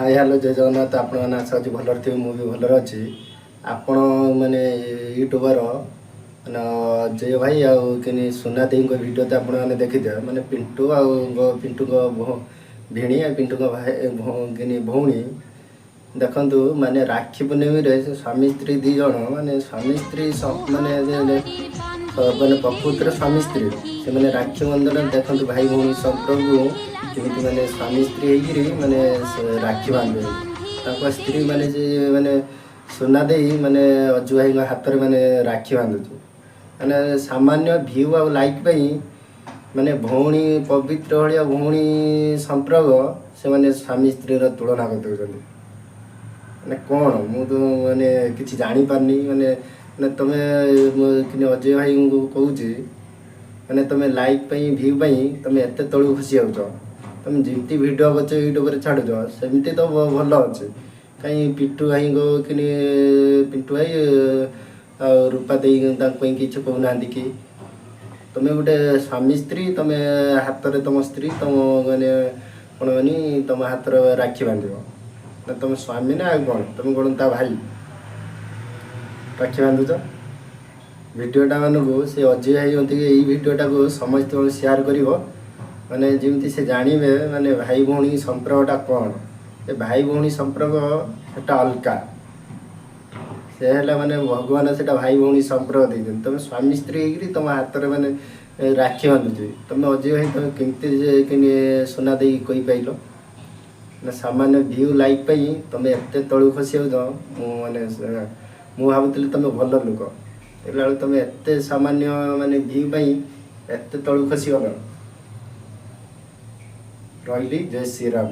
Hi hello जय जगन्नाथ आपण मैंने आशा अच्छी भलर थी मुझे भलर अच्छी आपण मैंने यूट्यूबर जय भाई आनी सुना दे भिडियो तो आपण मैंने देखी थे मैंने पिंटू पिंटू भिणी पिंटू भाई भौणी देखु माने राखी पूर्णिमी से स्वामी स्त्री दी जन माने स्वामी स्त्री माने माने प्रकृतिर स्वामी स्त्री से मैंने राखी बंधन देखते भाई भौणी संपर्क केମିତି माने स्वामी स्त्री होगी माने राखी बांधे स्त्री माने माने सुना दे माने अजु भाई हाथ में माने राखी बांधुଛୁ माने सामान्य भ्यू आ लाइक माने भौणी पवित्र भाया भौणी संपर्क से माने स्वामी स्त्री तुलना कर माने कौन मु तो माने किसी जानी पारनी माने तुम अजय भाई को कहूँ माने तुम लाइक भ्यू तुम एत तलू खसी जाऊच तुम जमी भिड कर यूट्यूब छाड़ुच सेमती तो भल अच्छे कहीं पिंटू भाई को कि पिंटू भाई रूपा दे किसी कहना कि तुम गोटे स्वामी स्त्री तुम हाथ में तुम स्त्री तुम मैंने कौन कहनी तुम हाथ राखी बांध तुम स्वामी ना कौन तुम कौन ता भाई राखी बांधुच भिडटा मानू से अजय भाई यही भिडटा को समस्त शेयर कर माने जमी से जानवे माने भाई भौणी संपर्कटा कौन ये भाई भौणी संपर्क सेटा अलका से है माने भगवान से भाई भौणी संपर्क दे तुम स्वामी स्त्री होगी तुम हाथ में माने राखी बांधुचे तुम अजय भाई तुम केमती सुना दे कही पाइल ना सामान्य भ्यू लाइक तुम एत तलू खसी माने मु भावुली तुम भल लोक देखला तुम एत सामान्य माने भ्यू एत तलू खसी गल रही जय श्री राम।